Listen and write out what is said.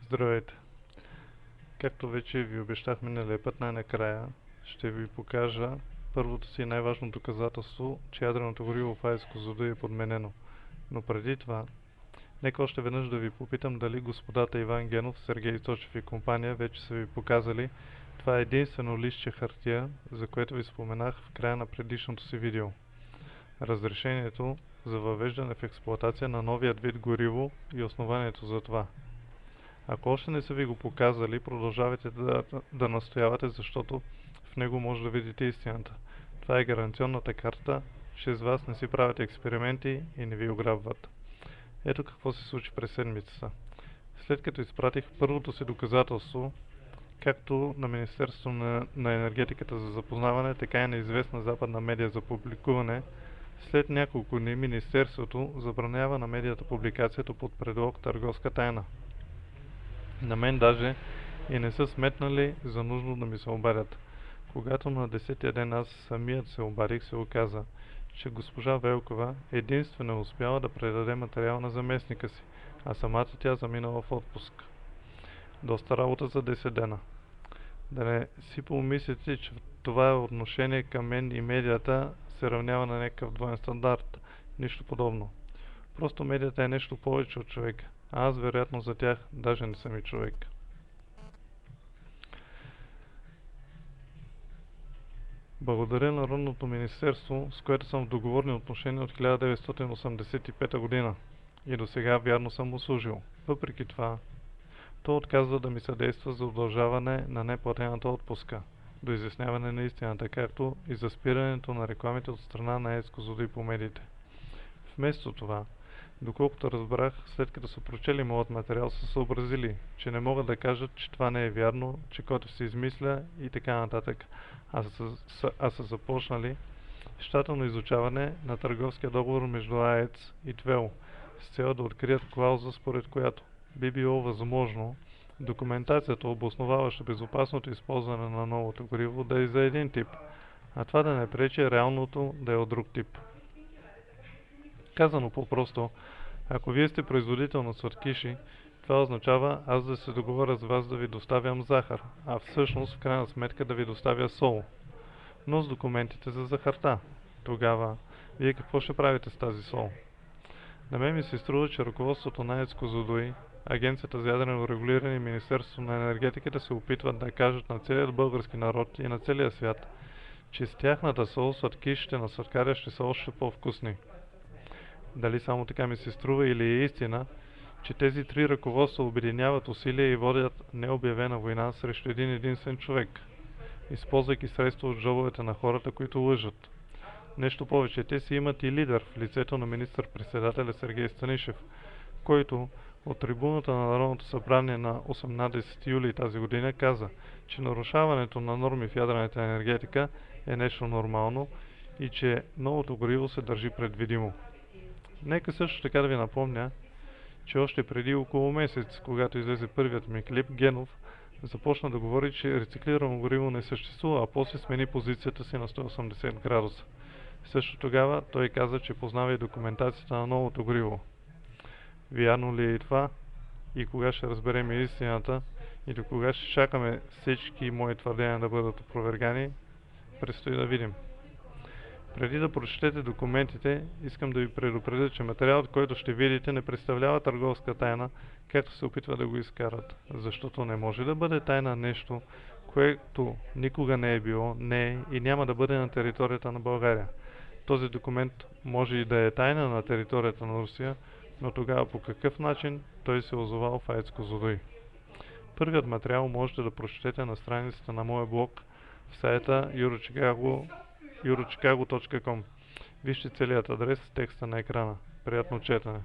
Здравейте! Както вече ви обещах миналия път, най-накрая ще ви покажа първото си най-важно доказателство, че ядреното гориво в АЕЦ Козлодуй е подменено. Но преди това, нека още веднъж да ви попитам дали господата Иван Генов, Сергей Цочев и компания вече са ви показали това единствено листче хартия, за което ви споменах в края на предишното си видео. Разрешението за въвеждане в експлоатация на новият вид гориво и основанието за това. Ако още не са ви го показали, продължавайте да настоявате, защото в него може да видите истината. Това е гаранционната карта, че с вас не си правят експерименти и не ви ограбват. Ето какво се случи през седмицата. След като изпратих първото си доказателство, както на Министерството на енергетиката за запознаване, така и на известна западна медия за публикуване, след няколко дни Министерството забранява на медията публикацията под предлог търговска тайна. На мен даже и не са сметнали за нужно да ми се обадят. Когато на 10-я ден аз самият се обадих, се оказа, че госпожа Велкова единствено е успяла да предаде материал на заместника си, а самата тя заминала в отпуск. Доста работа за 10 дена. Да не си помислите, че това отношение към мен и медията се равнява на някакъв двоен стандарт. Нищо подобно. Просто медията е нещо повече от човека. А аз вероятно за тях даже не съм и човек. Благодаря на Народното министерство, с което съм в договорни отношения от 1985 година и до сега вярно съм му служил. Въпреки това, то отказва да ми съдейства за удължаване на неплатената отпуска, до изясняване на истината, както и за спирането на рекламите от страна на АЕЦ Козлодуй по медиите. Вместо това, доколкото разбрах, след като са прочели моят материал, са съобразили, че не могат да кажат, че това не е вярно, че Котев се измисля и така нататък, а са започнали щателно изучаване на търговския договор между АЕЦ и ТВЕЛ, с цел да открият клауза, според която би било възможно документацията, обосноваваща безопасното използване на новото гориво, да е за един тип, а това да не пречи реалното да е от друг тип. Казано по-просто, ако вие сте производител на сладкиши, това означава аз да се договоря с вас да ви доставям захар, а всъщност в крайна сметка да ви доставя сол. Но с документите за захарта. Тогава, вие какво ще правите с тази сол? На мен ми се струва, че ръководството на АЕЦ Козлодуй, Агенцията за ядрено регулиране и Министерството на енергетиката се опитват да кажат на целият български народ и на целия свят, че с тяхната сол сладкишите на сладкаря ще са още по-вкусни. Дали само така ми се струва или е истина, че тези три ръководства обединяват усилия и водят необявена война срещу един единствен човек, използвайки средства от джобовете на хората, които лъжат. Нещо повече, те си имат и лидер в лицето на министър-председателя Сергей Станишев, който от трибуната на Народното събрание на 18 юли тази година каза, че нарушаването на норми в ядрената енергетика е нещо нормално и че новото гориво се държи предвидимо. Нека също така да ви напомня, че още преди около месец, когато излезе първият ми клип, Генов започна да говори, че рециклирано гориво не съществува, а после смени позицията си на 180 градуса. Също тогава той каза, че познава и документацията на новото гориво. Вярно ли е и това? И кога ще разберем истината? И до кога ще чакаме всички мои твърдения да бъдат опровергани? Предстои да видим. Преди да прочетете документите, искам да ви предупредя, че материалът, който ще видите, не представлява търговска тайна, както се опитва да го изкарат. Защото не може да бъде тайна нещо, което никога не е било, не е и няма да бъде на територията на България. Този документ може и да е тайна на територията на Русия, но тогава по какъв начин той се озовал в АЕЦ Козлодуй? Първият материал можете да прочетете на страницата на моя блог в сайта eurochicago.com. Вижте целият адрес с текста на екрана. Приятно четене!